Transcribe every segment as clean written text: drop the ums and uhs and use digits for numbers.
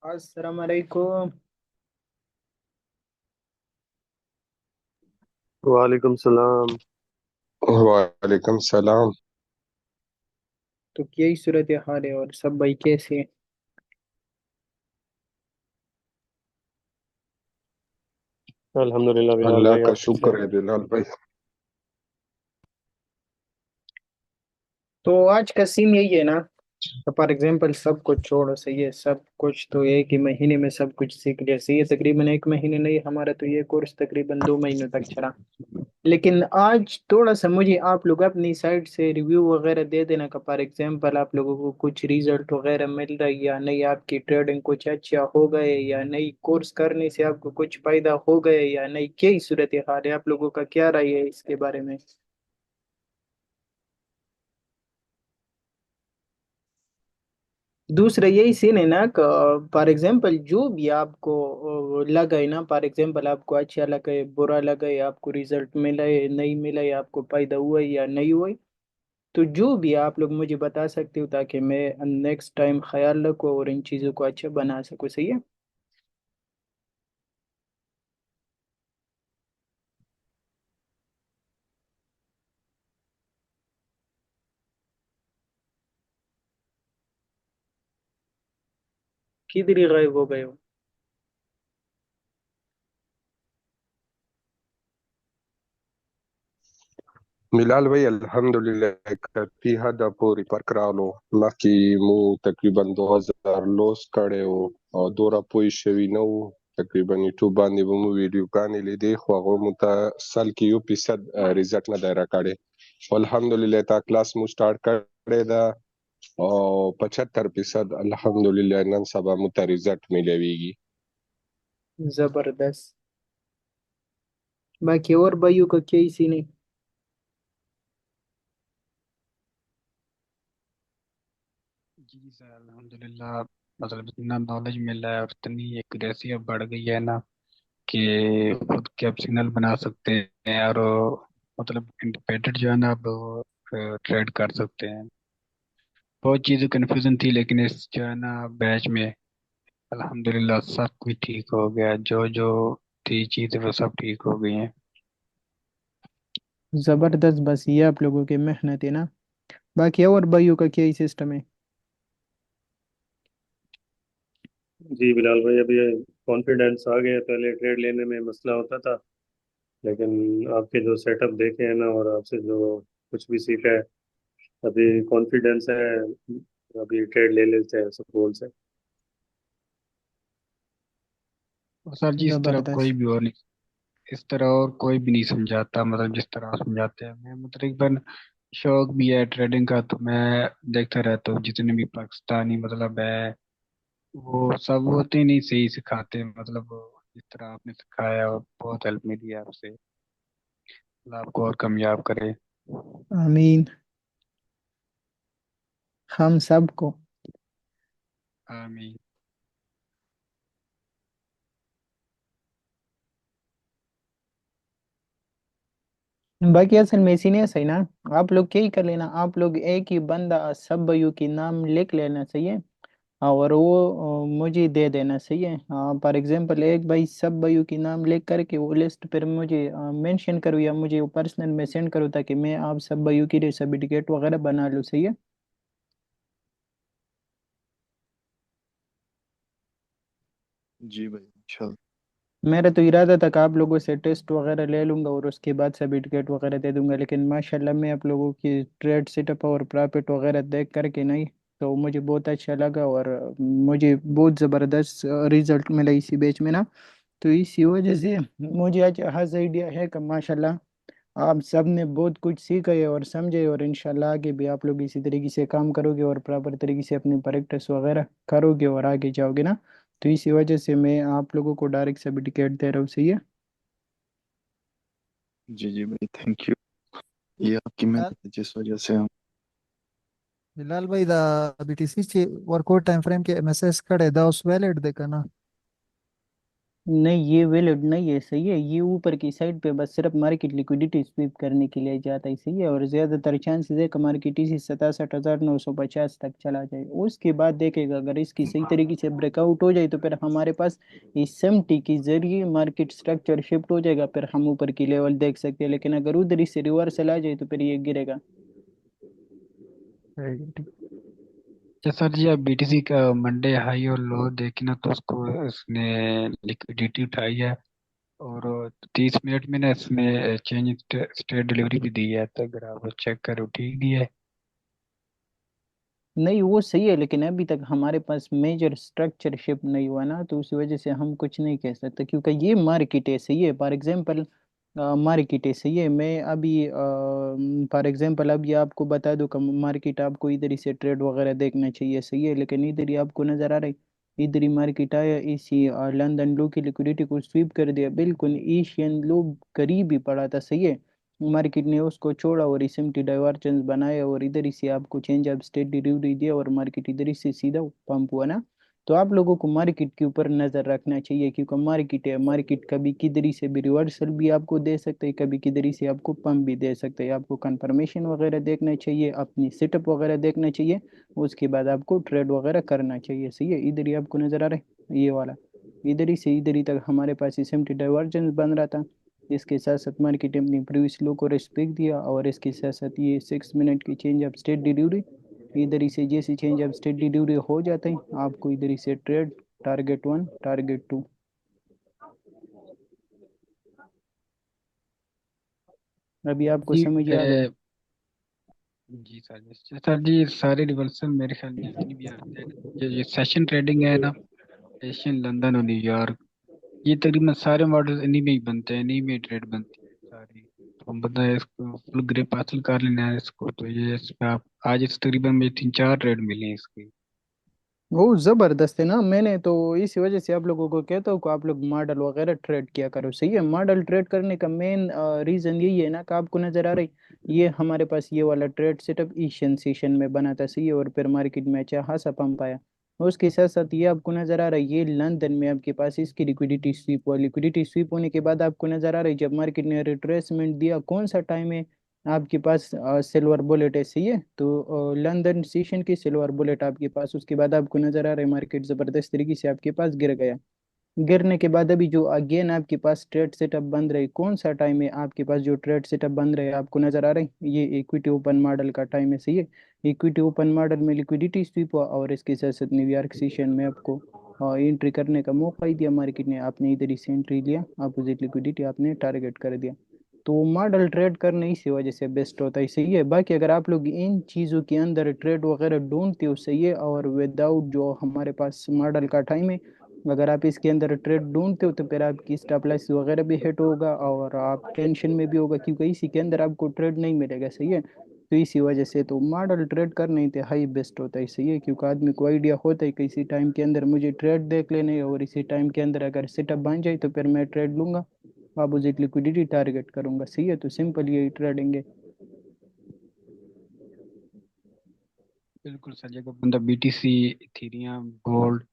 अस्सलाम वालेकुम। वालेकुम सलाम। वालेकुम सलाम। तो यही सूरत हाल है और सब भाई कैसे हैं? अल्हम्दुलिल्लाह बिलाल अल्लाह भाई, का आप कैसे शुक्र हैं? है बिलाल भाई। तो आज का सीन यही है ना। तो फॉर एग्जांपल सब कुछ छोड़ो, सही है, सब कुछ तो एक ही महीने में सब कुछ सीख लिया, सही है। तकरीबन एक महीने नहीं, हमारा तो ये कोर्स तकरीबन 2 महीनों तक चला। लेकिन आज थोड़ा सा मुझे आप लोग अपनी साइड से रिव्यू वगैरह दे देना का, फॉर एग्जांपल आप लोगों को कुछ रिजल्ट वगैरह मिल रहा है या नहीं, आपकी ट्रेडिंग कुछ अच्छा हो गए या नहीं, कोर्स करने से आपको कुछ फायदा हो गए या नहीं, क्या ही सूरत हाल है, आप लोगों का क्या राय है इसके बारे में। दूसरा यही सीन है ना, फॉर एग्जांपल जो भी आपको लगा है ना, फॉर एग्जांपल आपको अच्छा लगा है, बुरा लगा है, आपको रिजल्ट मिला है नहीं मिला है, आपको फायदा हुआ है या नहीं हुआ है, तो जो भी आप लोग मुझे बता सकते हो ताकि मैं नेक्स्ट टाइम ख्याल रखूँ और इन चीज़ों को अच्छा बना सकूँ, सही है। किधर ही गायब हो गए हो? बिलाल भाई अल्हम्दुलिल्लाह करती हद पूरी पकड़ालो माकी मु तकरीबन 2000 लोस कड़े हो और दोरा पोई शवी नो तकरीबन यूट्यूब बांधी वो वीडियो काने ले दे ख्वागो मुता साल की यू पिसद रिजल्ट ना दायरा काड़े अल्हम्दुलिल्लाह ता क्लास मु स्टार्ट करे दा और 75% अल्हम्दुलिल्लाह नन सबा मुता रिजल्ट मिलेवीगी। जबरदस्त। बाकी और भाइयों का क्या ही सीन है? जी सर, अल्हम्दुलिल्लाह। मतलब इतना नॉलेज मिल रहा है और इतनी एक्यूरेसी अब बढ़ गई है ना कि खुद के अब सिग्नल बना सकते हैं और मतलब इंडिपेंडेंट जो है ना अब ट्रेड कर सकते हैं। बहुत चीज़ें कन्फ्यूजन थी लेकिन इस जो है ना बैच में अल्हम्दुलिल्लाह सब कुछ ठीक हो गया। जो जो थी चीज़ें वो सब ठीक हो गई हैं। जबरदस्त, बस ये आप लोगों की मेहनत है ना। बाकी और भाइयों का क्या ही सिस्टम है? जी बिलाल भाई, अभी कॉन्फिडेंस आ गया। पहले ट्रेड लेने में मसला होता था, लेकिन आपके जो सेटअप देखे हैं ना और आपसे जो कुछ भी सीखा है, अभी कॉन्फिडेंस है। अभी ट्रेड ले लेते हैं सुकून से। और सर जी, इस तरह कोई जबरदस्त। भी और नहीं, इस तरह और कोई भी नहीं समझाता, मतलब जिस तरह आप समझाते हैं। मैं मतलब शौक भी है ट्रेडिंग का, तो मैं देखता रहता हूँ जितने भी पाकिस्तानी मतलब है वो सब होते ही नहीं सही सिखाते हैं। मतलब जिस तरह आपने सिखाया और बहुत हेल्प मिली है आपसे। अल्लाह आपको और कामयाब करे। आमीन। हम सबको। आमीन। बाकी असल में इसी ने सही ना, आप लोग क्या ही कर लेना, आप लोग एक ही बंदा सब भाइयों की नाम लिख लेना, सही है। और वो मुझे दे देना, सही है। फॉर एग्जांपल एक भाई सब भाइयों की नाम लिख करके वो लिस्ट पर मुझे मेंशन करो या मुझे वो पर्सनल में सेंड करो ताकि मैं आप सब भाइयों के लिए सर्टिफिकेट वगैरह बना लूँ, सही है। जी भाई, इंशाल्लाह। मेरा तो इरादा था कि आप लोगों से टेस्ट वगैरह ले लूंगा और उसके बाद सर्टिफिकेट वगैरह दे दूंगा, लेकिन माशाल्लाह मैं आप लोगों की ट्रेड सेटअप और प्रॉफिट वगैरह देख करके नहीं, तो मुझे बहुत अच्छा लगा और मुझे बहुत ज़बरदस्त रिजल्ट मिला इसी बैच में ना। तो इसी वजह से मुझे आज खास आइडिया है कि माशाल्लाह आप सब ने बहुत कुछ सीखा है और समझे, और इंशाल्लाह आगे भी आप लोग इसी तरीके से काम करोगे और प्रॉपर तरीके से अपनी प्रैक्टिस वगैरह करोगे और आगे जाओगे ना। तो इसी वजह से मैं आप लोगों को डायरेक्ट सर्टिफिकेट दे रहा हूँ, सही है। जी जी भाई, थैंक यू। ये आपकी बिलाल मेहनत है जिस वजह से हम। बिलाल भाई, the BTC workout time frame ಗೆ ಮೆಸೇಜ್ ಕಡೆ ದ ಉಸ್ ವ್ಯಾಲಿಡ್ ದೇಕನ. नहीं, ये वैलिड नहीं है, सही है। ये ऊपर की साइड पे बस सिर्फ मार्केट लिक्विडिटी स्वीप करने के लिए जाता है, सही है। और ज्यादातर चांसेस है कि मार्केट इसी 67,950 तक चला जाए। उसके बाद देखेगा, अगर इसकी सही तरीके से ब्रेकआउट हो जाए तो फिर हमारे पास इस SMT के जरिए मार्केट स्ट्रक्चर शिफ्ट हो जाएगा, फिर हम ऊपर की लेवल देख सकते हैं। लेकिन अगर उधर ही से रिवर्सल आ जाए तो फिर ये गिरेगा। ठीक। अच्छा सर जी, अब बीटीसी का मंडे हाई और लो देखे ना, तो उसको इसने लिक्विडिटी उठाई है, और 30 मिनट में ना इसने चेंज स्टेट डिलीवरी भी दी है, तो अगर आप चेक करो ठीक ही है। नहीं, वो सही है, लेकिन अभी तक हमारे पास मेजर स्ट्रक्चर शिप नहीं हुआ ना, तो उसी वजह से हम कुछ नहीं कह सकते। क्योंकि ये मार्केट है, सही है। फॉर एग्जांपल मार्केट है, सही है। मैं अभी फॉर एग्जांपल अभी आपको बता दूं कि मार्केट आपको इधर ही से ट्रेड वगैरह देखना चाहिए, सही है। लेकिन इधर ही आपको नजर आ रहा है, इधर ही मार्केट आया, इसी लंदन लो की लिक्विडिटी को स्वीप कर दिया, बिल्कुल एशियन लो करीब ही पड़ा था, सही है। मार्केट ने उसको छोड़ा और SMT डाइवर्जेंस बनाया, और इधर ही से आपको चेंज ऑफ स्टेट डिलीवरी दिया, और मार्केट इधर ही से सीधा पंप हुआ ना। तो आप लोगों को मार्केट के ऊपर नजर रखना चाहिए, क्योंकि मार्केट है, मार्केट कभी किधर ही से भी रिवर्सल भी आपको दे सकते हैं, कभी किधर ही से आपको पंप भी दे सकते हैं। आपको कंफर्मेशन वगैरह देखना चाहिए, अपनी सेटअप वगैरह देखना चाहिए, उसके बाद आपको ट्रेड वगैरह करना चाहिए, सही है। इधर ही आपको नजर आ रहा है ये वाला, इधर ही से इधर ही तक हमारे पास SMT डाइवर्जेंस बन रहा था। इसके साथ साथ मार्केट ने प्रीवियस लो को रिस्पेक्ट दिया, और इसके साथ साथ ये 6 मिनट की चेंज ऑफ स्टेट डिलीवरी, इधर ही से जैसे चेंज ऑफ स्टेट डिलीवरी हो जाते हैं, आपको इधर ही से ट्रेड टारगेट 1 टारगेट 2। अभी आपको जी समझ आ गया। जी सर जी, सर जी सारे रिवर्सल मेरे ख्याल में जितनी भी आते हैं, ये सेशन ट्रेडिंग है ना, एशियन लंदन और न्यूयॉर्क, ये तकरीबन सारे मॉडल इन्हीं में ही बनते हैं, इन्हीं में ट्रेड बनती है सारी। तो हम बताए इसको फुल ग्रिप हासिल कर लेना है इसको, तो ये इस पे आप आज इस तकरीबन में 3-4 ट्रेड मिले हैं इसकी। वो जबरदस्त है ना। मैंने तो इसी वजह से आप लोगों को कहता हूँ कि आप लोग मॉडल वगैरह ट्रेड किया करो, सही है। मॉडल ट्रेड करने का मेन रीजन यही है ना कि आपको नजर आ रही, ये हमारे पास ये वाला ट्रेड सेटअप एशियन सेशन में बना था, सही है। और फिर मार्केट में अच्छा खासा पंप आया। उसके साथ साथ ये आपको नजर आ रहा है, ये लंदन में आपके पास इसकी लिक्विडिटी स्वीप हुआ। लिक्विडिटी स्वीप होने के बाद आपको नजर आ रहा है, जब मार्केट ने रिट्रेसमेंट दिया, कौन सा टाइम है आपके पास, सिल्वर बुलेट है, सही है। तो लंदन सेशन की सिल्वर बुलेट आपके पास, उसके बाद आपको नजर आ रहा है मार्केट जबरदस्त तरीके से आपके पास गिर गया। गिरने के बाद अभी जो अगेन आपके पास ट्रेड सेटअप बन रही, कौन सा टाइम है आपके पास जो ट्रेड सेटअप बन रहे आपको नजर आ रहा है, ये इक्विटी ओपन मॉडल का टाइम है, सही है। इक्विटी ओपन मॉडल में लिक्विडिटी स्वीप हुआ, और इसके साथ साथ न्यूयॉर्क सेशन में आपको एंट्री करने का मौका ही दिया मार्केट ने। आपने इधर ही से एंट्री लिया, अपोजिट लिक्विडिटी आपने टारगेट कर दिया। तो मॉडल ट्रेड करने इसी वजह से बेस्ट होता है, सही है। बाकी अगर आप लोग इन चीज़ों के अंदर ट्रेड वगैरह ढूंढते हो, सही है, और विदाउट जो हमारे पास मॉडल का टाइम है, अगर आप इसके अंदर ट्रेड ढूंढते हो तो फिर आपकी स्टॉप लॉस वगैरह भी हिट होगा, और आप टेंशन में भी होगा, क्योंकि इसी के अंदर आपको ट्रेड नहीं मिलेगा, सही है। तो इसी वजह से तो मॉडल ट्रेड करना इंतहाई बेस्ट होता है, सही है। क्योंकि आदमी को आइडिया होता है कि इसी टाइम के अंदर मुझे ट्रेड देख लेने है, और इसी टाइम के अंदर अगर सेटअप बन जाए तो फिर मैं ट्रेड लूंगा, अपोजिट लिक्विडिटी टारगेट करूंगा, सही है। तो सिंपल यही ट्रेडिंग है। बिल्कुल सर जी, अगर बंदा बीटीसी, इथेरियम, गोल्ड,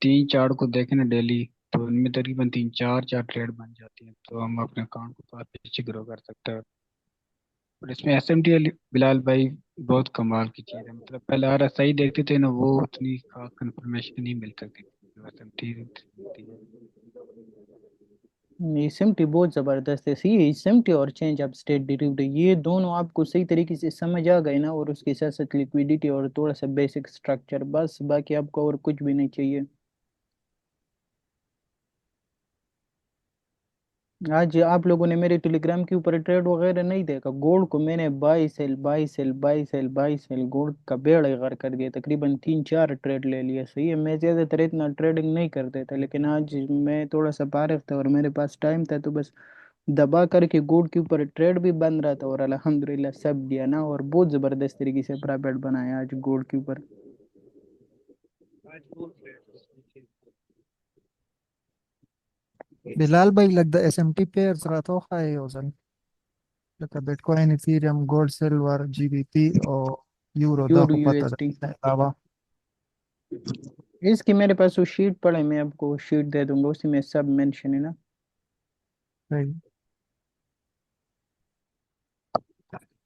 3-4 को देखे ना डेली, तो इनमें तकरीबन 3-4 ट्रेड बन जाती हैं, तो हम अपने अकाउंट को काफी अच्छे ग्रो कर सकते हैं। और इसमें एसएमटी बिलाल भाई बहुत कमाल की चीज़ है, मतलब पहले RSI देखते थे ना, वो उतनी खास कंफर्मेशन नहीं मिल सकती थी जो एसएमटी होती है। SMT बहुत ज़बरदस्त है, सही। SMT और चेंज ऑफ स्टेट डिलीवरी, ये दोनों आपको सही तरीके से समझ आ गए ना, और उसके साथ साथ लिक्विडिटी और थोड़ा सा बेसिक स्ट्रक्चर, बस बाकी आपको और कुछ भी नहीं चाहिए। आज आप लोगों ने मेरे टेलीग्राम के ऊपर ट्रेड वगैरह नहीं देखा, गोल्ड को मैंने buy sell buy sell buy sell buy sell, gold का बेड़ा ही गर्क कर दिया। तकरीबन 3-4 ट्रेड ले लिए, सही है। मैं ज़्यादातर इतना ट्रेडिंग नहीं करते थे, लेकिन आज मैं थोड़ा सा फारिग था और मेरे पास टाइम था, तो बस दबा करके गोल्ड के ऊपर ट्रेड भी बन रहा था, और अल्हम्दुलिल्लाह सब दिया ना, और बहुत ज़बरदस्त तरीके से प्रॉफिट बनाया आज गोल्ड के ऊपर। Bilal Bhai, like the SMT pairs rato hai ozan. Like the Bitcoin, Ethereum, Gold, Silver, GBP or Euro da euro ko pata USD। da. इसकी मेरे पास वो शीट पड़ा है, मैं आपको शीट दे दूंगा, उसी में सब मेंशन है ना। सही।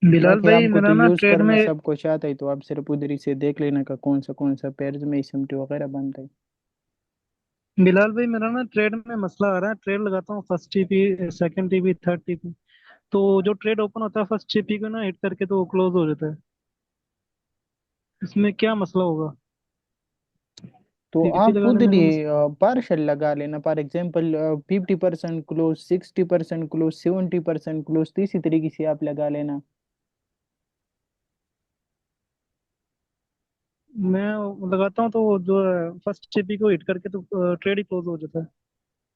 बिलाल बाकी भाई आपको तो मेरा ना यूज ट्रेड करना में सब कुछ आता है, तो आप सिर्फ उधर ही से देख लेना का कौन सा पेयर्स में एसएमटी वगैरह बनता है। बिलाल भाई मेरा ना ट्रेड में मसला आ रहा है। ट्रेड लगाता हूँ first TP, second TP, third TP, तो जो ट्रेड ओपन होता है फर्स्ट टीपी को ना हिट करके तो वो क्लोज हो जाता है। इसमें क्या मसला होगा? तो सीपी आप लगाने उधर में ही कोई मसला? पार्शल लगा लेना, for example 50% close, 60% close, 70% close, तो इसी तरीके से आप लगा लेना। मैं लगाता हूँ तो वो जो फर्स्ट टीपी को हिट करके तो ट्रेड ही क्लोज हो जाता है।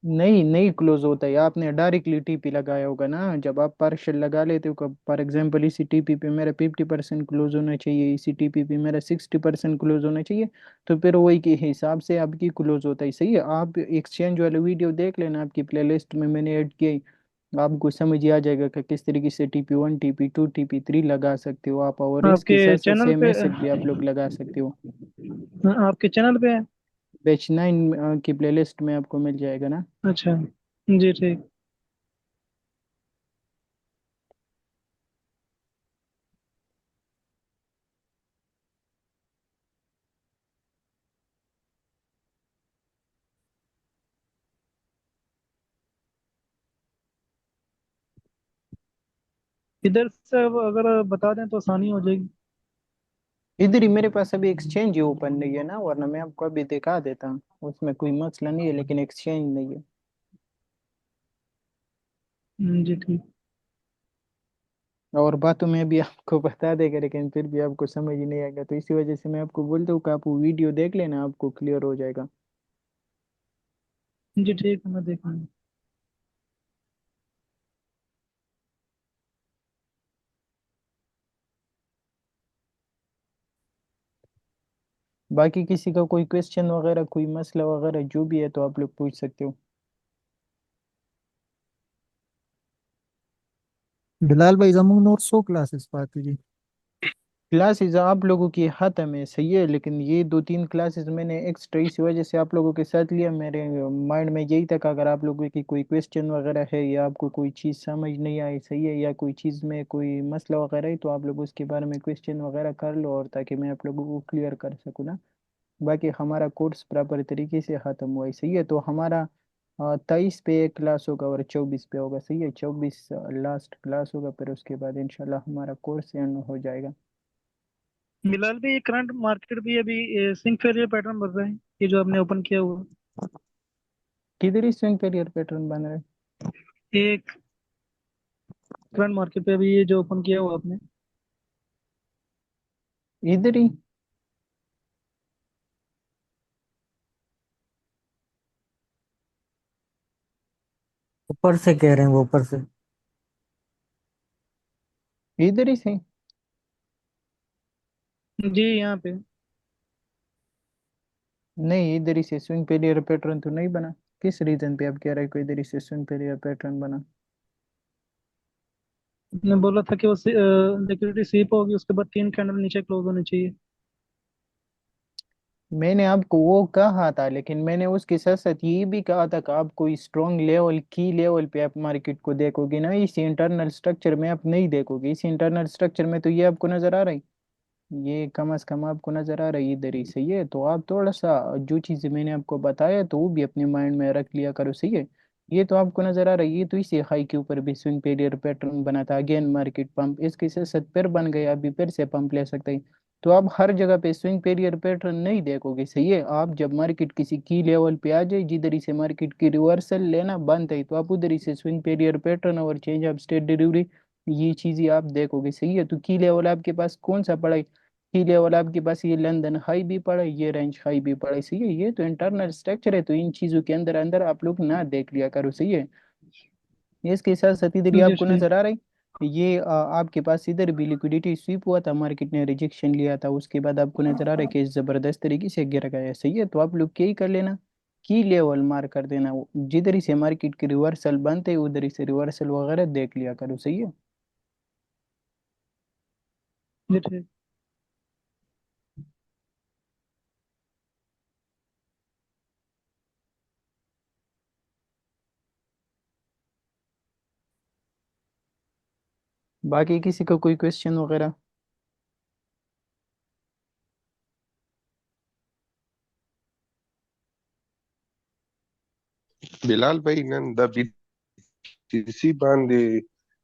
नहीं नहीं क्लोज होता है, आपने डायरेक्टली टीपी लगाया होगा ना, जब आप पार्शियल लगा लेते हो। फॉर एग्जांपल इसी टीपी पे मेरा 50% क्लोज होना चाहिए, इसी टीपी पे मेरा 60% क्लोज होना चाहिए, तो फिर वही के हिसाब से आपकी क्लोज होता है। सही है, आप एक्सचेंज वाला वीडियो देख लेना, आपकी प्लेलिस्ट में मैंने ऐड किया है। आपको समझ ही आ जाएगा कि किस तरीके से TP1, TP2, TP3 लगा सकते हो आप, और इसके आपके साथ साथ चैनल सेम पे, मैसेज भी आप लोग लगा सकते हो। आपके चैनल पे है? बैच 9 की प्लेलिस्ट में आपको मिल जाएगा ना। अच्छा, जी ठीक। इधर से अब अगर बता दें तो आसानी हो जाएगी। इधर ही मेरे पास अभी एक्सचेंज ही ओपन नहीं है ना, वरना मैं आपको अभी दिखा देता हूँ, उसमें कोई मसला नहीं है, लेकिन एक्सचेंज नहीं है। जी ठीक। और बातों में भी आपको बता देगा, लेकिन फिर भी आपको समझ ही नहीं आएगा, तो इसी वजह से मैं आपको बोलता हूँ कि आप वो वीडियो देख लेना, आपको क्लियर हो जाएगा। जी ठीक है, मैं देख लूँगा। बाकी किसी का कोई क्वेश्चन वगैरह, कोई मसला वगैरह जो भी है, तो आप लोग पूछ सकते हो। बिलाल भाई जमून और 100 क्लासेस पाती जी। क्लासेस आप लोगों की हाथ में सही है, लेकिन ये 2-3 क्लासेस मैंने एक्स्ट्रा इस वजह से आप लोगों के साथ लिया, मेरे माइंड में यही था कि अगर आप लोगों की कोई क्वेश्चन वगैरह है, या आपको कोई चीज़ समझ नहीं आई सही है, या कोई चीज़ में कोई मसला वगैरह है, तो आप लोग उसके बारे में क्वेश्चन वगैरह कर लो, और ताकि मैं आप लोगों को क्लियर कर सकूँ ना। बाकी हमारा कोर्स प्रॉपर तरीके से ख़त्म हुआ है, सही है। तो हमारा 23 पे एक क्लास होगा और 24 पे होगा, सही है। 24 लास्ट क्लास होगा, फिर उसके बाद इंशाल्लाह हमारा कोर्स एंड हो जाएगा। बिलाल भी, ये करंट मार्केट भी अभी सिंक फेलियर पैटर्न बन रहा है, ये जो आपने ओपन किया हुआ किधर ही स्विंग करियर पैटर्न बन रहा है? है। एक करंट मार्केट पे अभी ये जो ओपन किया हुआ आपने। इधर ही। ऊपर से कह रहे हैं वो, ऊपर से। इधर ही से। जी यहाँ पे। नहीं, इधर ही से स्विंग पेरियर पैटर्न तो नहीं बना। किस रीजन पे आप कह रहे हो कि इधर ही से स्विंग पेरियर पैटर्न बना? ने बोला था कि वो लिक्विडिटी सीप होगी, उसके बाद 3 कैंडल नीचे क्लोज होनी चाहिए। मैंने आपको वो कहा था, लेकिन मैंने उसके साथ साथ ये भी कहा था कि आप कोई स्ट्रॉन्ग लेवल, की लेवल पे आप मार्केट को देखोगे ना, इस इंटरनल स्ट्रक्चर में आप नहीं देखोगे। इस इंटरनल स्ट्रक्चर में तो ये आपको नजर आ रहा है, ये कम से कम आपको नजर आ रहा है इधर ही, सही है। तो आप थोड़ा सा जो चीज़ें मैंने आपको बताया, तो वो भी अपने माइंड में रख लिया करो, सही है। ये तो आपको नजर आ रहा है, ये तो इसी हाई के ऊपर भी स्विंग पेरियर पैटर्न बना था, अगेन मार्केट पंप, इसके साथ साथ फिर बन गया, अभी फिर से पंप ले सकते हैं। तो आप हर जगह पे स्विंग पेरियर पैटर्न नहीं देखोगे, सही है। आप जब मार्केट किसी की लेवल पे आ जाए, जिधर ही से मार्केट की रिवर्सल लेना बंद है, तो आप उधर ही से स्विंग पेरियर पैटर्न और चेंज ऑफ स्टेट डिलीवरी, ये चीजें आप देखोगे, सही है। तो की लेवल आपके पास कौन सा पड़ा है? की लेवल आपके पास ये लंदन हाई भी पड़ा है, ये रेंज हाई भी पड़ा है, सही है। ये तो इंटरनल स्ट्रक्चर है, तो इन चीजों के अंदर अंदर आप लोग ना देख लिया करो, सही है। इसके साथ साथ इधर ही जी आपको ठीक। नजर आ रहा है, ये आपके पास इधर भी लिक्विडिटी स्वीप हुआ था, मार्केट ने रिजेक्शन लिया था, उसके बाद आपको नजर आ रहा है कि जबरदस्त तरीके से गिर गया है, सही है। तो आप लोग क्या ही कर लेना, की लेवल मार कर देना, जिधर ही से मार्केट की रिवर्सल बनते है, उधर ही से रिवर्सल वगैरह देख लिया करो, सही है। जी ठीक। बाकी किसी का कोई क्वेश्चन वगैरह? बिलाल भाई नंदा BTC बांधे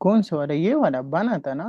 कौन सा वाला? ये वाला बना था ना?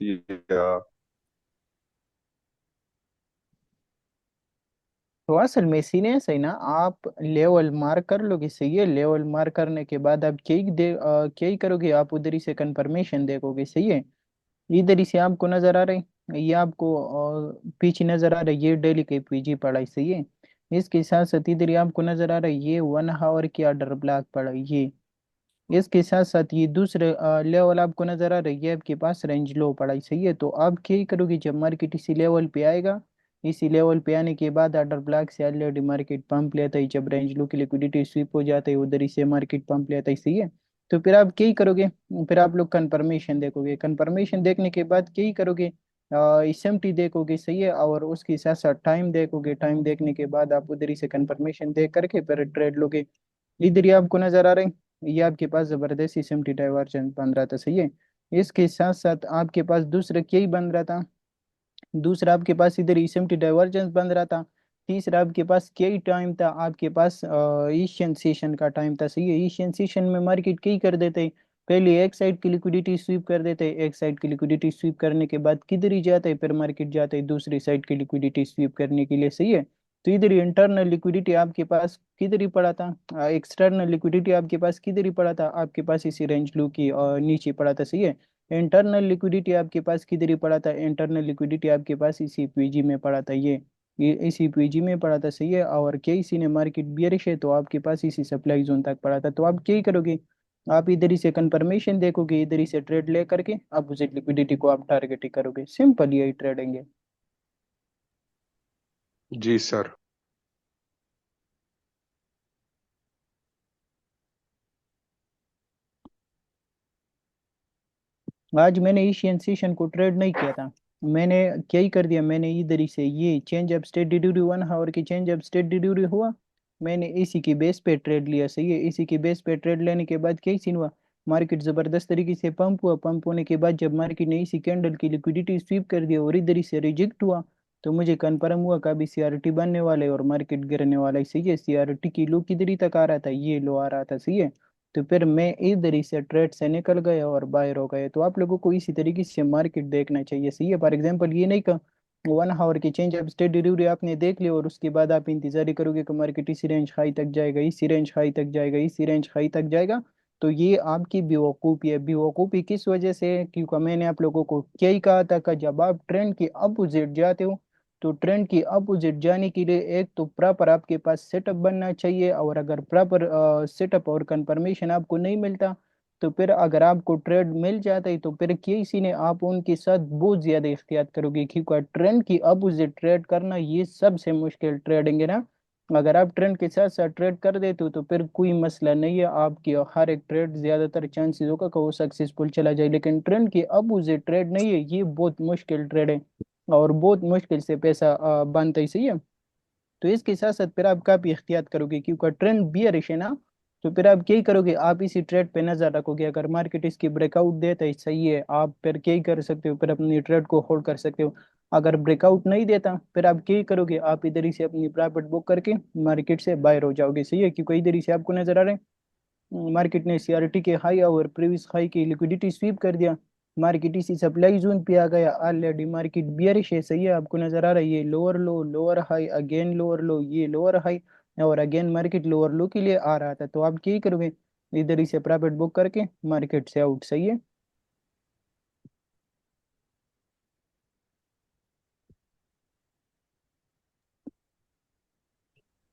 या तो असल में सीने से ना आप लेवल मार्क कर लोगे, सही है। लेवल मार्क करने के बाद आप क्या ही करोगे, आप उधर ही से कंफर्मेशन देखोगे, सही है। इधर ही से आपको नजर आ रहा है, ये आपको पीछे नजर आ रहा है, ये डेली की पीजी पढ़ाई, सही है। इसके साथ साथ इधर ही आपको नजर आ रहा है, ये 1 आवर की ऑर्डर ब्लॉक पड़ा ये। इसके साथ साथ ये दूसरे लेवल आपको नजर आ रहा है, ये आपके पास रेंज लो पड़ा है, सही है। तो आप क्या ही करोगे, जब मार्केट इसी लेवल पे आएगा, इसी लेवल पे आने के बाद ऑर्डर ब्लॉक से ऑलरेडी मार्केट पंप लेता है, जब रेंज लो की लिक्विडिटी स्वीप हो जाता है उधर ही से मार्केट पंप लेता है, सही है। तो फिर आप क्या ही करोगे, फिर आप लोग कंफर्मेशन देखोगे, कंफर्मेशन देखने के बाद क्या ही करोगे, एसएमटी देखोगे, सही है। और उसके साथ साथ टाइम देखोगे, टाइम देखने के बाद आप उधर ही से कंफर्मेशन देख करके फिर ट्रेड लोगे। इधर ही आपको नजर आ रहा है, ये आपके पास जबरदस्त एसएमटी डाइवर्जन बन रहा था, सही है। इसके साथ साथ आपके पास दूसरा क्या ही बन रहा था, दूसरा आपके पास इधर एसएमटी डाइवर्जेंस बन रहा था। तीसरा आपके पास क्या ही टाइम था, आपके पास एशियन सेशन का टाइम था, सही है। एशियन सेशन में मार्केट क्या ही कर देते हैं, पहले एक साइड की लिक्विडिटी स्वीप कर देते हैं, एक साइड की लिक्विडिटी स्वीप करने के बाद किधर ही जाता है, फिर मार्केट जाता है दूसरी साइड की लिक्विडिटी स्वीप करने के लिए, सही है। तो इधर ही इंटरनल लिक्विडिटी आपके पास किधर ही पड़ा था, एक्सटर्नल लिक्विडिटी आपके पास किधर ही पड़ा था, आपके पास इसी रेंज लू की नीचे पड़ा था, सही है। इंटरनल लिक्विडिटी आपके पास किधर ही पड़ा था, इंटरनल लिक्विडिटी आपके पास इसी पीजी में पड़ा था, ये इसी पीजी में पड़ा था, सही है। और केसी ने मार्केट बियरिश है तो आपके पास इसी सप्लाई जोन तक पड़ा था। तो आप क्या ही करोगे, आप इधर ही से कंफर्मेशन देखोगे, इधर ही से ट्रेड ले करके अपोजिट लिक्विडिटी को आप टारगेट ही करोगे, सिंपल यही ट्रेडिंग है। जी सर आज मैंने एशियन सेशन को ट्रेड नहीं किया था, मैंने क्या ही कर दिया, मैंने इधर ही से ये change up state delivery 1 hour की चेंज अप स्टेट डिलीवरी हुआ, मैंने इसी की बेस पे ट्रेड लिया, सही है। इसी की बेस पे ट्रेड लेने के बाद क्या ही सीन हुआ, मार्केट जबरदस्त तरीके से पंप हुआ, पंप होने के बाद जब मार्केट ने इसी कैंडल की लिक्विडिटी स्वीप कर दिया और इधर ही से रिजेक्ट हुआ, तो मुझे कन्फर्म हुआ कि अभी सीआरटी बनने वाला है और मार्केट गिरने वाला है, सही है। सीआरटी की लो किधर ही तक आ रहा था, ये लो आ रहा था, सही है। तो फिर मैं इधर ही से ट्रेड से निकल गया और बाहर हो गए। तो आप लोगों को इसी तरीके से मार्केट देखना चाहिए, सही है। फॉर एग्जांपल ये नहीं का 1 आवर की चेंज अब स्टेट डिलीवरी आपने देख लिया और उसके बाद आप इंतजार ही करोगे कि मार्केट इसी रेंज हाई तक जाएगा, इसी रेंज हाई तक जाएगा, इसी रेंज हाई तक जाएगा। तो ये आपकी बेवकूफ़ी है। बेवकूफ़ी किस वजह से है? क्योंकि मैंने आप लोगों को क्या ही कहा था कि जब आप ट्रेंड के अपोजिट जाते हो, तो ट्रेंड की अपोजिट जाने के लिए एक तो प्रॉपर आपके पास सेटअप बनना चाहिए, और अगर प्रॉपर सेटअप और कंफर्मेशन आपको नहीं मिलता, तो फिर अगर आपको ट्रेड मिल जाता है तो फिर किसी ने आप उनके साथ बहुत ज्यादा एहतियात करोगे, क्योंकि ट्रेंड की अपोजिट ट्रेड करना ये सबसे मुश्किल ट्रेडिंग है ना। अगर आप ट्रेंड के साथ साथ ट्रेड कर देते हो तो फिर कोई मसला नहीं है, आपकी हर एक ट्रेड ज्यादातर चांसेस होगा कि वो सक्सेसफुल चला जाए। लेकिन ट्रेंड की अपोजिट ट्रेड नहीं है, ये बहुत मुश्किल ट्रेड है और बहुत मुश्किल से पैसा बनता ही, सही है। तो इसके साथ साथ फिर आप काफी एहतियात करोगे, क्योंकि ट्रेंड बियरिश है ना। तो फिर आप क्या ही करोगे, आप इसी ट्रेड पे नजर रखोगे, अगर मार्केट इसकी ब्रेकआउट देता है, सही है, आप फिर क्या ही कर सकते हो, फिर अपनी ट्रेड को होल्ड कर सकते हो। अगर ब्रेकआउट नहीं देता फिर आप क्या ही करोगे, आप इधर ही से अपनी प्रॉफिट बुक करके मार्केट से बाहर हो जाओगे, सही है। क्योंकि इधर ही से आपको नजर आ रहा है मार्केट ने सीआरटी के हाई और प्रीवियस हाई की लिक्विडिटी स्वीप कर दिया, मार्केट इसी सप्लाई जोन पे आ गया, ऑलरेडी मार्केट बियरिश है, सही है। आपको नजर आ रहा है ये लोअर लो, लोअर हाई, अगेन लोअर लो, ये लोअर हाई, और अगेन मार्केट लोअर लो के लिए आ रहा था। तो आप क्या ही करोगे, इधर ही से प्रॉफिट बुक करके मार्केट से आउट, सही है।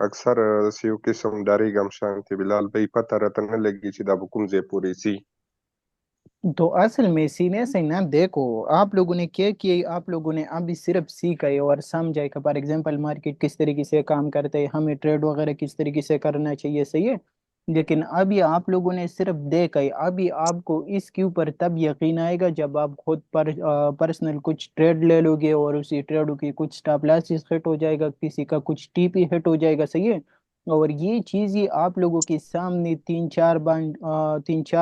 अक्सर सियो किस्म डारी गमशान थी बिलाल भाई पता रतन लगी चिदा बुकुम जे पूरी सी। तो असल में सीने से ना देखो, आप लोगों ने क्या किया, आप लोगों ने अभी सिर्फ सीखा है और समझा है कि फॉर एग्जांपल मार्केट किस तरीके से काम करते हैं, हमें ट्रेड वगैरह किस तरीके से करना चाहिए, सही है। लेकिन अभी आप लोगों ने सिर्फ देखा है, अभी आपको इसके ऊपर तब यकीन आएगा जब आप खुद पर पर्सनल कुछ ट्रेड ले लोगे और उसी ट्रेड की कुछ स्टॉप लॉसेस हिट हो जाएगा, किसी का कुछ टीपी हिट हो जाएगा, सही है। और ये चीज ही आप लोगों के सामने तीन चार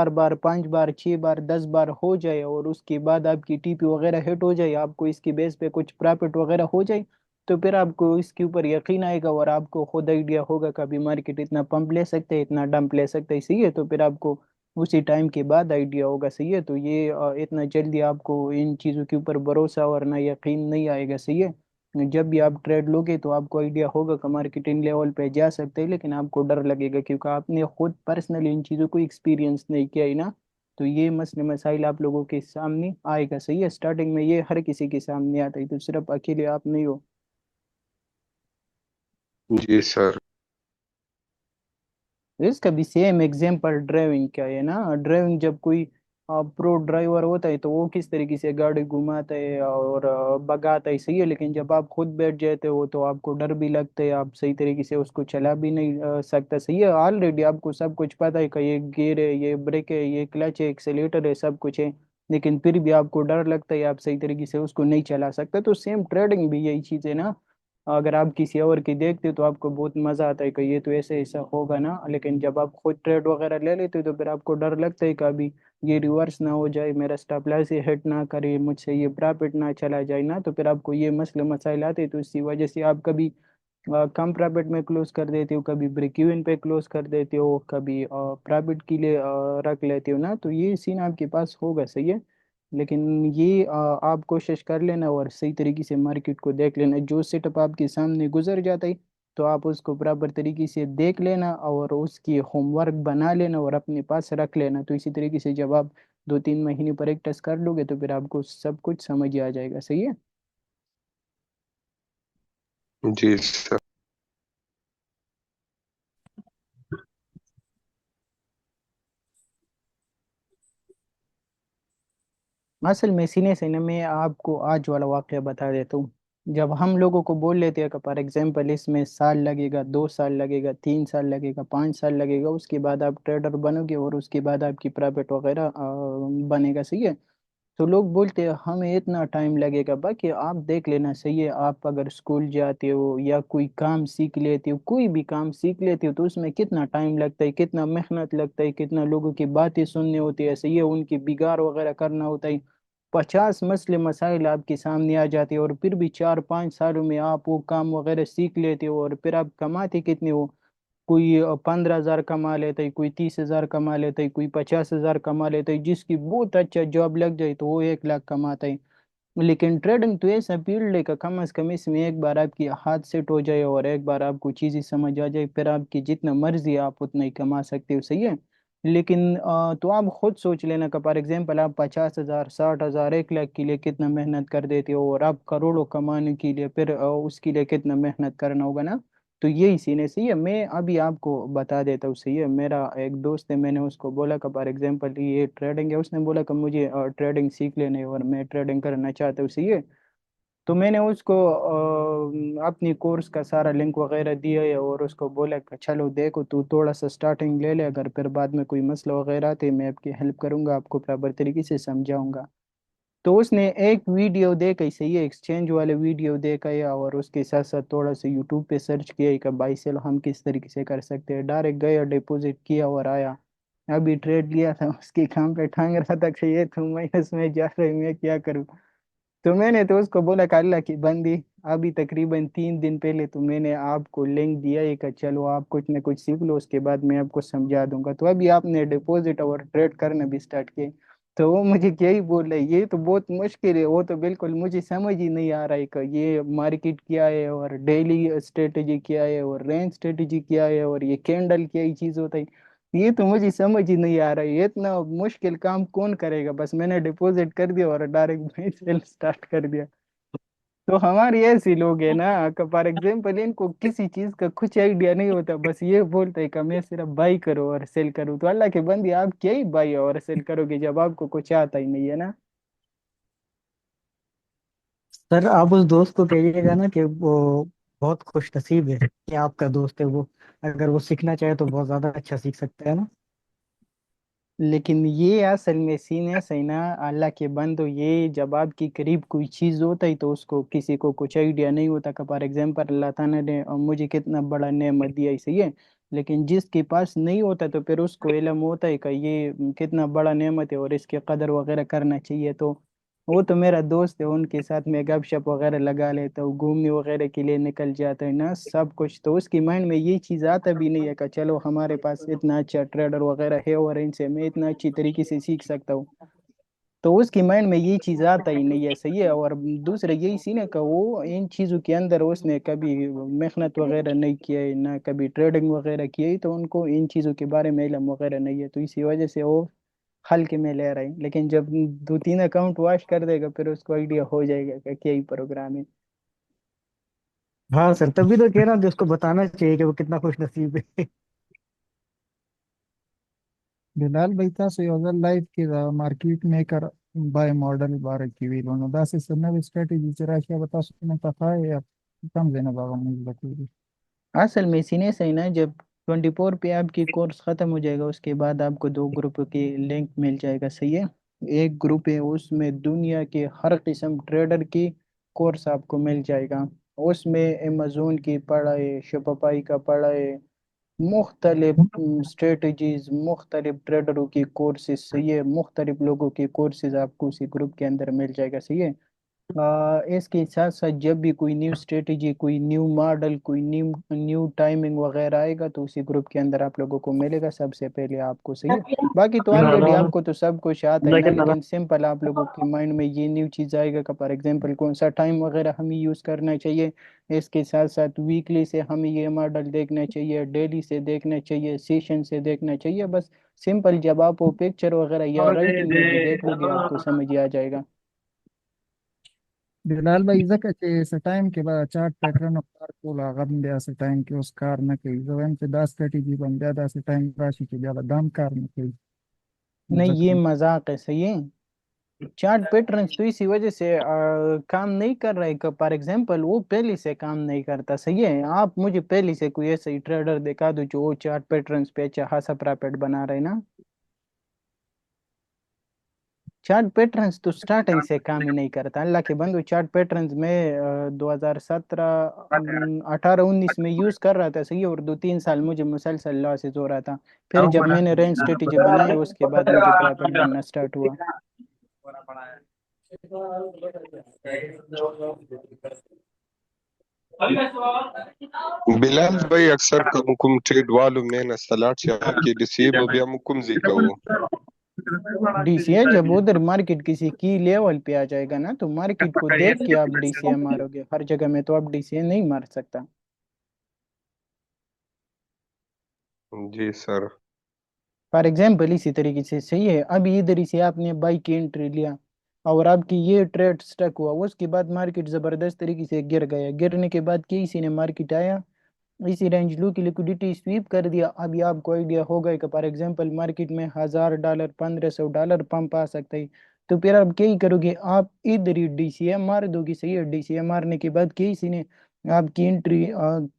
बार, पांच बार, छह बार, 10 बार हो जाए और उसके बाद आपकी टीपी वगैरह हिट हो जाए, आपको इसकी बेस पे कुछ प्रॉफिट वगैरह हो जाए, तो फिर आपको इसके ऊपर यकीन आएगा और आपको खुद आइडिया होगा कि अभी मार्केट इतना पंप ले सकते हैं, इतना डंप ले सकते हैं, सही है। तो फिर आपको उसी टाइम के बाद आइडिया होगा, सही है। तो ये इतना जल्दी आपको इन चीज़ों के ऊपर भरोसा और ना यकीन नहीं आएगा, सही है। जब भी आप ट्रेड लोगे तो आपको आइडिया होगा कि मार्केट इन लेवल पे जा सकते हैं, लेकिन आपको डर लगेगा क्योंकि आपने खुद पर्सनली इन चीज़ों को एक्सपीरियंस नहीं किया है ना। तो ये मसले मसाइल आप लोगों के सामने आएगा, सही है। स्टार्टिंग में ये हर किसी के सामने आता है, तो सिर्फ अकेले आप नहीं हो। जी सर। इसका भी सेम एग्जांपल ड्राइविंग का है ना। ड्राइविंग जब कोई प्रो ड्राइवर होता है तो वो किस तरीके से गाड़ी घुमाता है और भगाता है, सही है। लेकिन जब आप खुद बैठ जाते हो तो आपको डर भी लगता है, आप सही तरीके से उसको चला भी नहीं सकता, सही है। ऑलरेडी आपको सब कुछ पता है कि ये गियर है, ये ब्रेक है, ये क्लच है, एक्सेलेटर है, सब कुछ है, लेकिन फिर भी आपको डर लगता है, आप सही तरीके से उसको नहीं चला सकते। तो सेम ट्रेडिंग भी यही चीज़ है ना। अगर आप किसी और की देखते हो तो आपको बहुत मजा आता है कि ये तो ऐसे ऐसा होगा ना, लेकिन जब आप खुद ट्रेड वगैरह ले लेते हो तो फिर आपको डर लगता है कि अभी ये रिवर्स ना हो जाए, मेरा स्टॉप लॉस ही हिट ना करे, मुझसे ये प्रॉफिट ना चला जाए ना। तो फिर आपको ये मसले मसाइल आते हैं, तो इसी वजह से आप कभी कम प्रॉफिट में क्लोज कर देते हो, कभी ब्रेक इवन पे क्लोज कर देते हो, कभी प्रॉफिट के लिए रख लेते हो ना। तो ये सीन आपके पास होगा, सही है। लेकिन ये आप कोशिश कर लेना और सही तरीके से मार्केट को देख लेना, जो सेटअप आपके सामने गुजर जाता है तो आप उसको बराबर तरीके से देख लेना और उसकी होमवर्क बना लेना और अपने पास रख लेना। तो इसी तरीके से जब आप 2-3 महीने प्रैक्टिस कर लोगे तो फिर आपको सब कुछ समझ आ जाएगा, सही है। जी सर। असल में सीने से ना मैं आपको आज वाला वाक़या बता देता हूँ। जब हम लोगों को बोल लेते हैं कि फॉर एग्जांपल इसमें साल लगेगा, 2 साल लगेगा, 3 साल लगेगा, 5 साल लगेगा, उसके बाद आप ट्रेडर बनोगे और उसके बाद आपकी प्रॉफिट वगैरह बनेगा, सही है। तो लोग बोलते हैं हमें इतना टाइम लगेगा, बाकी आप देख लेना, सही है। आप अगर स्कूल जाते हो या कोई काम सीख लेते हो, कोई भी काम सीख लेते हो, तो उसमें कितना टाइम लगता है, कितना मेहनत लगता है, कितना लोगों की बातें सुननी होती है, सही है, उनकी बिगाड़ वगैरह करना होता है। 50 मसले मसाइल आपके सामने आ जाते हैं और फिर भी 4-5 सालों में आप वो काम वगैरह सीख लेते हो और फिर आप कमाते कितने हो। कोई 15,000 कमा लेता है, कोई 30,000 कमा लेता है, कोई 50,000 कमा लेता है, जिसकी बहुत अच्छा जॉब लग जाए तो वो 1 लाख कमाता है। लेकिन ट्रेडिंग तो ऐसा फील्ड है कि कम से कम इसमें एक बार आपकी हाथ सेट हो जाए और एक बार आपको चीज़ें समझ आ जाए, फिर आपकी जितना मर्जी आप उतना ही कमा सकते हो, सही है। लेकिन तो आप खुद सोच लेना कि फॉर एग्जाम्पल आप 50,000, 60,000, 1 लाख के लिए कितना मेहनत कर देते हो और आप करोड़ों कमाने के लिए फिर उसके लिए कितना मेहनत करना होगा ना। तो यही सीन है, सही है। मैं अभी आपको बता देता हूँ, सही है। मेरा एक दोस्त है, मैंने उसको बोला कि फॉर एग्जांपल ये ट्रेडिंग है, उसने बोला कि मुझे ट्रेडिंग सीख लेने और मैं ट्रेडिंग करना चाहता हूँ, सही है। तो मैंने उसको अपनी कोर्स का सारा लिंक वगैरह दिया है और उसको बोला कि चलो देखो, तू थोड़ा सा स्टार्टिंग ले ले, अगर फिर बाद में कोई मसला वगैरह आते मैं आपकी हेल्प करूंगा, आपको बराबर तरीके से समझाऊंगा। तो उसने एक वीडियो देखा ही, सही है, एक्सचेंज वाले वीडियो देखा है और उसके साथ साथ थोड़ा सा यूट्यूब पे सर्च किया है कि बाई सेल हम किस तरीके से कर सकते हैं। डायरेक्ट गया, डिपॉजिट किया और आया। अभी ट्रेड लिया था, उसके काम पे टांग रहा था कि ये तो माइनस में जा रहा है, मैं क्या करूँ। तो मैंने तो उसको बोला कि अल्लाह की बंदी, अभी तकरीबन 3 दिन पहले तो मैंने आपको लिंक दिया है कि चलो आप कुछ ना कुछ सीख लो, उसके बाद मैं आपको समझा दूंगा। तो अभी आपने डिपॉजिट और ट्रेड करना भी स्टार्ट किए। तो वो मुझे क्या ही बोल रहा है, ये तो बहुत मुश्किल है, वो तो बिल्कुल मुझे समझ ही नहीं आ रहा है कि ये मार्केट क्या है और डेली स्ट्रेटेजी क्या है और रेंज स्ट्रेटेजी क्या है और ये कैंडल क्या ही चीज़ होता है। ये तो मुझे समझ ही नहीं आ रहा है, ये इतना मुश्किल काम कौन करेगा। बस मैंने डिपॉजिट कर दिया और डायरेक्ट भाई सेल स्टार्ट कर दिया। तो हमारे ऐसे लोग हैं ना, फॉर एग्जाम्पल इनको किसी चीज का कुछ आइडिया नहीं होता, बस ये बोलते है कि मैं सिर्फ बाई करो और सेल करूँ। तो अल्लाह के बंदे, आप क्या ही बाई और सेल करोगे जब आपको कुछ आता ही नहीं है ना। सर आप उस दोस्त को कहिएगा ना कि वो बहुत खुश नसीब है कि आपका दोस्त है वो। अगर वो सीखना चाहे तो बहुत ज्यादा अच्छा सीख सकता है ना। लेकिन ये असल में सीन है सही ना, अल्लाह के बंदो, ये जब आपके करीब कोई चीज़ होता है तो उसको किसी को कुछ आइडिया नहीं होता का। फॉर एग्जाम्पल अल्लाह ताला ने मुझे कितना बड़ा नेमत दिया है, सही है। लेकिन जिसके पास नहीं होता तो फिर उसको इल्म होता है कि ये कितना बड़ा नेमत है और इसकी कदर वगैरह करना चाहिए। तो वो तो मेरा दोस्त है, उनके साथ में गपशप वगैरह लगा लेता हूँ, घूमने वगैरह के लिए निकल जाता है ना सब कुछ। तो उसकी माइंड में ये चीज़ आता भी नहीं है कि चलो हमारे पास इतना अच्छा ट्रेडर वगैरह है और इनसे मैं इतना अच्छी तरीके से सीख सकता हूँ। तो उसकी माइंड में ये चीज़ आता ही नहीं है, सही है। और दूसरा यही सीन है कि वो इन चीज़ों के अंदर उसने कभी मेहनत वगैरह नहीं किया है, ना कभी ट्रेडिंग वगैरह की है, तो उनको इन चीज़ों के बारे में इल्म वगैरह नहीं है। तो इसी वजह से वो हल्के में ले रहा है। लेकिन जब 2-3 अकाउंट वॉश कर देगा फिर उसको आइडिया हो जाएगा कि क्या ही प्रोग्राम है। हाँ सर, तभी तो कह रहा हूँ कि उसको बताना चाहिए कि वो कितना खुश नसीब है। बिलाल भाई था योजल लाइफ की मार्केट मेकर बाय मॉडल बारह की వీళ్ళు दास नवी स्ट्रेटजी जरा क्या बता सुनने पता है या कम देना बाबा मुझे बता। असल में सीने से ही ना, जब 24 पे आपकी कोर्स ख़त्म हो जाएगा उसके बाद आपको 2 ग्रुप की लिंक मिल जाएगा, सही है। एक ग्रुप है उसमें दुनिया के हर किस्म ट्रेडर की कोर्स आपको मिल जाएगा। उसमें अमेजोन की पढ़ाई, शोपिफाई का पढ़ाई, मुख्तलिफ स्ट्रेटजीज, मुख्तलिफ ट्रेडरों की कोर्सेज, सही है, मुख्तलिफ लोगों की कोर्सेज आपको उसी ग्रुप के अंदर मिल जाएगा, सही है। इसके साथ साथ जब भी कोई न्यू स्ट्रेटजी, कोई न्यू मॉडल, कोई न्यू न्यू टाइमिंग वगैरह आएगा तो उसी ग्रुप के अंदर आप लोगों को मिलेगा सबसे पहले आपको, सही है। बाकी तो ऑलरेडी आपको तो सब कुछ आता है ना, लेकिन सिंपल आप लोगों के माइंड में ये न्यू चीज़ आएगा कि फॉर एग्जांपल कौन सा टाइम वगैरह हमें यूज़ करना चाहिए। इसके साथ साथ वीकली से हमें ये मॉडल देखना चाहिए, डेली से देखना चाहिए, सेशन से देखना चाहिए। बस सिंपल जब आप वो पिक्चर वगैरह या राइटिंग में भी देख लोगे आपको समझ ही आ जाएगा। बिलाल भाई इज़ा से टाइम के बाद चार्ट पैटर्न और कार को लागम दिया से टाइम के उस कार न कही जवन से दास स्ट्रेटजी बन ज्यादा से टाइम राशि के ज्यादा दाम कार न कही नहीं ये जबकि मजाक है, सही है। चार्ट पैटर्न्स तो इसी वजह से काम नहीं कर रहे कि फॉर एग्जांपल वो पहले से काम नहीं करता, सही है। आप मुझे पहले से कोई ऐसा ही ट्रेडर दिखा दो जो वो चार्ट पैटर्न्स पे अच्छा खासा प्रॉफिट बना रहे ना। चार्ट पैटर्न्स तो स्टार्टिंग से काम ही नहीं करता अल्लाह के बंदो। चार्ट पैटर्न्स में 2017 18 19 में यूज कर रहा था, सही है। और 2-3 साल मुझे मुसलसल लॉसेज हो रहा था। फिर जब मैंने रेंज स्ट्रेटेजी बनाई उसके बाद मुझे प्रॉफिट बनना स्टार्ट हुआ। बिलाल भाई अक्सर कमुकुम ट्रेड वालों में न सलाट से आके डिसेब अभी मुकुम जिका वो डीसीए जब उधर मार्केट किसी की लेवल पे आ जाएगा ना तो मार्केट को देख के आप डीसीए मारोगे, हर जगह में तो आप डीसीए नहीं मार सकता। जी सर। फॉर एग्जाम्पल इसी तरीके से, सही है, अभी इधर ही से आपने बाई की एंट्री लिया और आपकी ये ट्रेड स्टक हुआ, उसके बाद मार्केट जबरदस्त तरीके से गिर गया। गिरने के बाद किसी ने मार्केट आया, इसी रेंज लो की लिक्विडिटी स्वीप कर दिया। अभी आपको आइडिया होगा कि फॉर एग्जांपल मार्केट में $1000 $1500 पंप आ सकता है। तो फिर आप क्या ही करोगे, आप इधर ही डीसीएम मार दोगे, सही है। डीसीएम मारने के बाद किसी ने आपकी एंट्री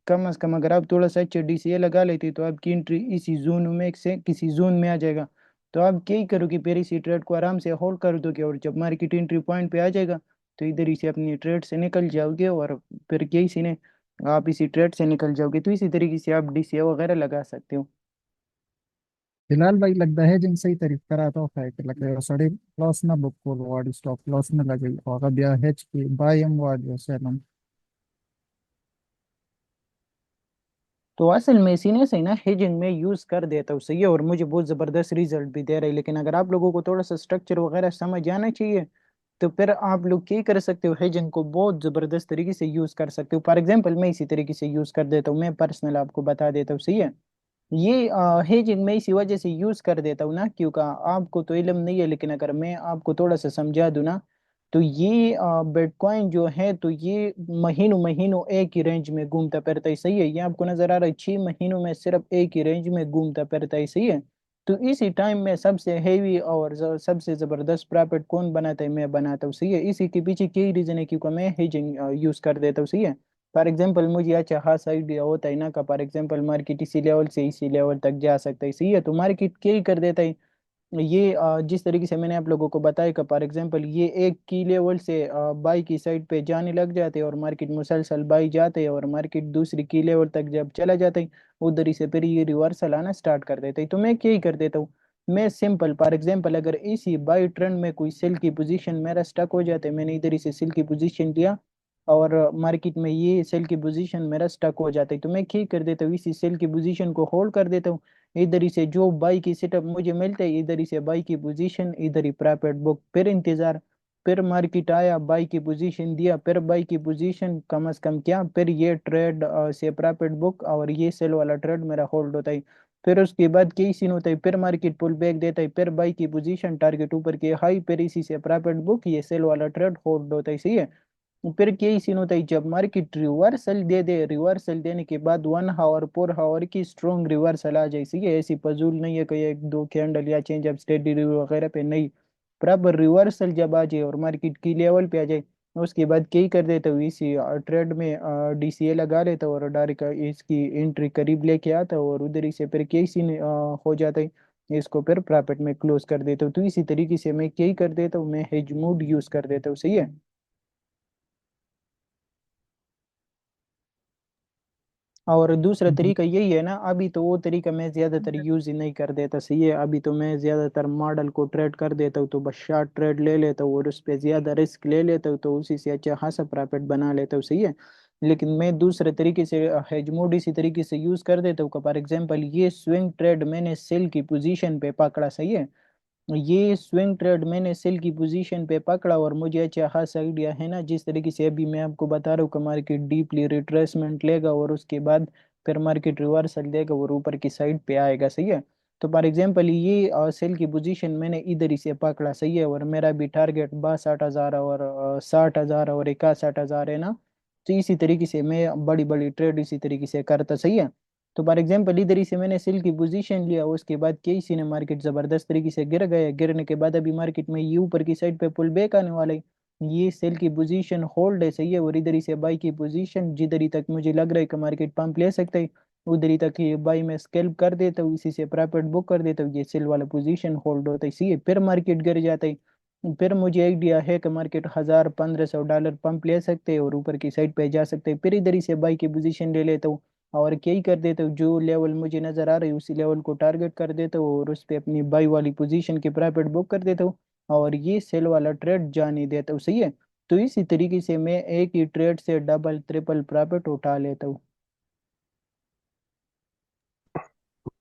कम से कम अगर आप थोड़ा सा अच्छा डीसीए लगा लेते तो आपकी एंट्री इसी जोन में से किसी जोन में आ जाएगा। तो आप क्या ही करोगे, फिर इसी ट्रेड को आराम से होल्ड कर दोगे और जब मार्केट एंट्री पॉइंट पे आ जाएगा तो इधर ही से अपनी ट्रेड से निकल जाओगे और फिर क्या ही सीने, आप इसी ट्रेड से निकल जाओगे। तो इसी तरीके से आप डीसीए वगैरह लगा सकते हो। बिलाल भाई लगता है जिन सही तरीके करा तो है कि लगे सड़ी लॉस ना बुक को वार्ड स्टॉप लॉस ना लगे और अब या हेच की बाय एम वार्ड जो सेलम। तो असल में इसी ने सही ना हेजिंग में यूज कर देता हूँ, सही है। और मुझे बहुत जबरदस्त रिजल्ट भी दे रहा है। लेकिन अगर आप लोगों को थोड़ा सा स्ट्रक्चर वगैरह समझ आना चाहिए तो फिर आप लोग क्या कर सकते हो, हेजिंग को बहुत जबरदस्त तरीके से यूज कर सकते हो। फॉर एग्जांपल मैं इसी तरीके से यूज कर देता हूँ, मैं पर्सनल आपको बता देता हूँ, सही है। ये हेजिंग मैं इसी वजह से यूज कर देता हूँ ना, क्योंकि आपको तो इल्म नहीं है, लेकिन अगर मैं आपको थोड़ा सा समझा दूँ ना तो ये बिटकॉइन जो है तो ये महीनों महीनों एक ही रेंज में घूमता फिरता है, सही है। ये आपको नजर आ रहा है 6 महीनों में सिर्फ एक ही रेंज में घूमता फिरता है, सही है। तो इसी टाइम में सबसे हेवी और सबसे जबरदस्त प्रॉफिट कौन बनाता है? मैं बनाता हूँ, सही है। इसी के पीछे कई रीजन है क्योंकि मैं हेजिंग यूज कर देता हूँ, सही है। फॉर एग्जाम्पल मुझे अच्छा खासा आइडिया होता है ना का फॉर एग्जाम्पल मार्केट इसी लेवल से इसी लेवल तक जा सकता है, सही है। तो मार्केट क्या ही कर देता है ये जिस तरीके से मैंने आप लोगों को बताया कि फॉर एग्जांपल ये एक की लेवल से बाई की साइड पे जाने लग जाते हैं और मार्केट मुसलसल बाई जाते हैं और मार्केट दूसरी की लेवल तक जब चला जाता है उधर ही से फिर ये रिवर्सल आना स्टार्ट कर देता है। तो मैं क्या ही कर देता हूँ, मैं सिंपल फॉर एग्जांपल अगर इसी बाई ट्रेंड में कोई सेल की पोजीशन मेरा स्टक हो जाता है, मैंने इधर ही से सेल की पोजीशन लिया और मार्केट में ये सेल की पोजीशन मेरा स्टक हो जाता है, तो मैं क्या कर देता हूँ इसी सेल की पोजीशन को होल्ड कर देता हूँ। इधर ही से जो बाई की सेटअप मुझे मिलता है इधर ही से बाई की पोजीशन, इधर ही प्रॉफिट बुक, फिर इंतजार, फिर मार्केट आया बाई की पोजीशन दिया, फिर बाई की पोजीशन कम से कम क्या, फिर ये ट्रेड से प्रॉफिट बुक और ये सेल वाला ट्रेड मेरा होल्ड होता है। फिर उसके बाद कई सीन होता है, फिर मार्केट पुल बैक देता है, फिर बाई की पोजीशन टारगेट ऊपर के हाई, फिर इसी से प्रॉफिट बुक ये सेल वाला ट्रेड होल्ड होता है, सही है। फिर यही सीन होता है जब मार्केट रिवर्सल दे दे, रिवर्सल देने के बाद 1 आवर 4 आवर की स्ट्रॉन्ग रिवर्सल आ जाए, सही है। ऐसी फजूल नहीं है कि एक दो कैंडल या चेंज अप स्टेडी रिव्यू वगैरह पे नहीं, बराबर रिवर्सल जब आ जाए और मार्केट की लेवल पे आ जाए उसके बाद क्या ही कर देता हूँ इसी ट्रेड में डीसीए लगा लेता हूँ और डायरेक्ट इसकी एंट्री करीब लेके आता हूँ और उधर ही से फिर क्या ही सीन हो जाता है, इसको फिर प्रॉफिट में क्लोज कर देता हूँ। तो इसी तरीके से मैं क्या ही कर देता हूँ, मैं हेज मोड यूज कर देता हूँ, सही है। और दूसरा जी तरीका यही है ना, अभी तो वो तरीका मैं ज्यादातर यूज ही नहीं कर देता, सही है। अभी तो मैं ज्यादातर मॉडल को ट्रेड कर देता हूँ, तो बस शार्ट ट्रेड ले लेता हूँ और उस पर ज्यादा रिस्क ले लेता हूँ, तो उसी से अच्छा खासा प्रॉफिट बना लेता हूँ, सही है। लेकिन मैं दूसरे तरीके से हेज मोड इसी तरीके से यूज कर देता हूँ। फॉर एग्जांपल ये स्विंग ट्रेड मैंने सेल की पोजीशन पे पकड़ा, सही है। ये स्विंग ट्रेड मैंने सेल की पोजीशन पे पकड़ा और मुझे अच्छा खासा आइडिया है ना जिस तरीके से अभी मैं आपको बता रहा हूँ कि मार्केट डीपली रिट्रेसमेंट लेगा और उसके बाद फिर मार्केट रिवर्सल देगा और ऊपर की साइड पे आएगा, सही है। तो फॉर एग्जांपल ये सेल की पोजीशन मैंने इधर ही से पकड़ा, सही है, और मेरा भी टारगेट 62,000 और 60,000 और 61,000 है ना। तो इसी तरीके से मैं बड़ी बड़ी ट्रेड इसी तरीके से करता, सही है। तो फॉर एग्जाम्पल इधर ही से मैंने सेल की पोजीशन लिया, उसके बाद केसी ने मार्केट जबरदस्त तरीके से गिर गया, गिरने के बाद अभी मार्केट में ये ऊपर की साइड पे पुल बैक आने वाला है, ये सेल की पोजीशन होल्ड है, सही है। और इधर ही से बाई की पोजीशन जिधर ही तक मुझे लग रहा है कि मार्केट पंप ले सकता है उधर ही तक ये बाई में स्केल्प कर देता हूँ, इसी से प्रॉफिट बुक कर देता हूँ, ये सेल वाला पोजीशन होल्ड होता है, सही है। फिर मार्केट गिर जाता है, फिर मुझे आइडिया है कि मार्केट 1,000 1,500 डॉलर पंप ले सकते हैं और ऊपर की साइड पे जा सकते हैं, फिर इधर ही से बाई की पोजीशन ले लेता हूँ और क्या ही कर देता हूँ, जो लेवल मुझे नजर आ रही है उसी लेवल को टारगेट कर देता हूँ और उस पे अपनी बाई वाली पोजीशन की प्रॉफिट बुक कर देता हूँ और ये सेल वाला ट्रेड जाने देता हूँ, सही है। तो इसी तरीके से मैं एक ही ट्रेड से डबल ट्रिपल प्रॉफिट उठा लेता हूँ।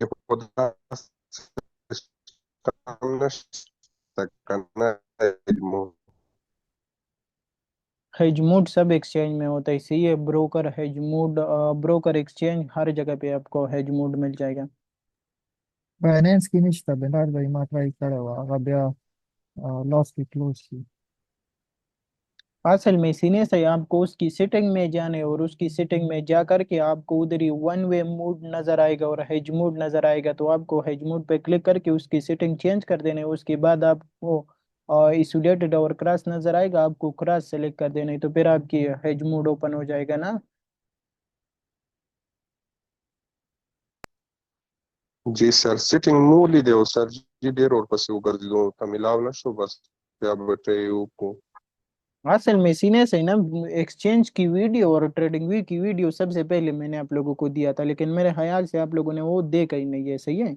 que podrás sacar el हेजमोड सब एक्सचेंज में होता है, सही है। ब्रोकर हेजमोड, ब्रोकर एक्सचेंज हर जगह पे आपको हेजमोड मिल जाएगा। फाइनेंस की निश्ता बिलाल भाई मा ट्राई करेवा अगबिया लॉस की क्लोज की। असल में सीने से आपको उसकी सेटिंग में जाने और उसकी सेटिंग में जा करके आपको उधर ही वन वे मोड नजर आएगा और हेज मोड नजर आएगा, तो आपको हेज मोड पे क्लिक करके उसकी सेटिंग चेंज कर देने, उसके बाद आपको इसोलेटेड और क्रॉस नजर आएगा, आपको क्रॉस सेलेक्ट कर देना है, तो फिर आपकी हेज मोड ओपन हो जाएगा ना। जी सर सिटिंग मूली दे सर जी देर और पसी उगर दो तमिलाव ना शो बस या बटे को असल में सीने से ना एक्सचेंज की वीडियो और ट्रेडिंग व्यू की वीडियो सबसे पहले मैंने आप लोगों को दिया था, लेकिन मेरे ख्याल से आप लोगों ने वो देखा ही नहीं है, सही है।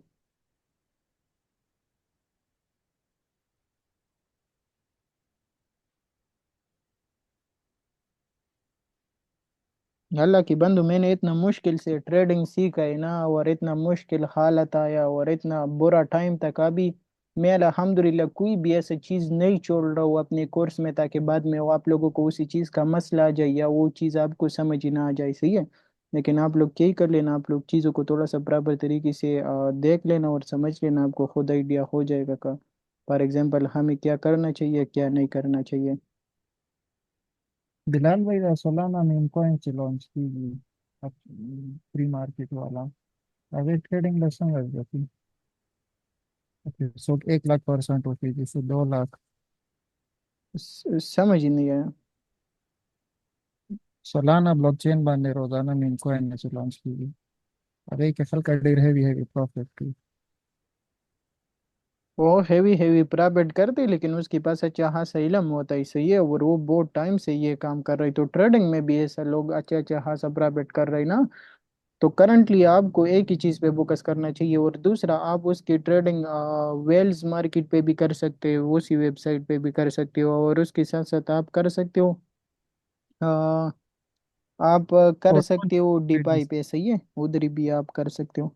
अल्लाह की बंधु मैंने इतना मुश्किल से ट्रेडिंग सीखा है ना और इतना मुश्किल हालत आया और इतना बुरा टाइम तक अभी मैं अल्हम्दुलिल्लाह कोई भी ऐसी चीज़ नहीं छोड़ रहा हूँ अपने कोर्स में ताकि बाद में वो आप लोगों को उसी चीज़ का मसला आ जाए या वो चीज़ आपको समझ ही ना आ जाए, सही है। लेकिन आप लोग क्या ही कर लेना, आप लोग चीज़ों को थोड़ा सा बराबर तरीके से देख लेना और समझ लेना, आपको खुद आइडिया हो जाएगा का फॉर एग्जांपल हमें क्या करना चाहिए क्या नहीं करना चाहिए। बिलाल भाई सोलाना में कौन सी लॉन्च की प्री मार्केट वाला अभी ट्रेडिंग लेसन लग जाती सो 1 लाख% होती जैसे 2 लाख। समझ ही नहीं आया। सोलाना ब्लॉकचेन बांधे रोजाना में कॉइन से लॉन्च की गई। अरे कैफल का डेर हैवी हैवी प्रॉफिट की। वो हैवी हैवी प्रॉफिट करती लेकिन उसके पास अच्छा खासा इलम होता है, सही है, और वो बहुत टाइम से ये काम कर रही, तो ट्रेडिंग में भी ऐसा लोग अच्छा अच्छा खासा प्रॉफिट कर रहे ना। तो करंटली आपको एक ही चीज़ पे फोकस करना चाहिए, और दूसरा आप उसकी ट्रेडिंग वेल्स मार्केट पे भी कर सकते हो, उसी वेबसाइट पे भी कर सकते हो, और उसके साथ साथ आप कर सकते हो अ, आप कर और कौन सकते हो ट्रेडिंग डिपाई पे, सही है, उधर भी आप कर सकते हो।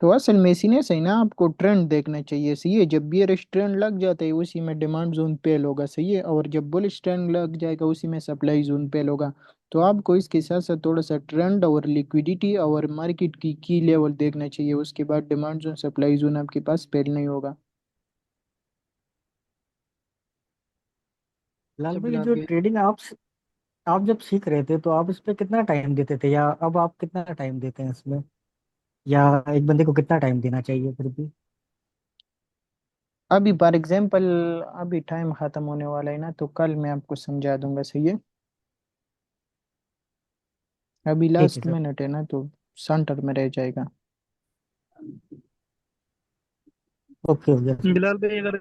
तो असल में इसी ने सही ना, आपको ट्रेंड देखना चाहिए, सही है, जब बियरिश ट्रेंड लग जाता है उसी में डिमांड जोन पेल होगा, सही है, और जब बुलिश ट्रेंड लग जाएगा उसी में सप्लाई जोन पेल होगा। तो आपको इसके साथ साथ थोड़ा सा ट्रेंड और लिक्विडिटी और मार्केट की लेवल देखना चाहिए, उसके बाद डिमांड जोन सप्लाई जोन आपके पास पेल नहीं होगा। लाल अच्छा भाई बिलाल जो भाई ट्रेडिंग आप जब सीख रहे थे तो आप इस पे कितना टाइम देते थे, या अब आप कितना टाइम देते हैं इसमें, या एक बंदे को कितना टाइम देना चाहिए फिर भी? अभी फॉर एग्जांपल अभी टाइम खत्म होने वाला है ना, तो कल मैं आपको समझा दूंगा, सही है, अभी ठीक है लास्ट सर। मिनट है ना, तो सेंटर में रह जाएगा। ओके हो गया सर। बिलाल भाई अगर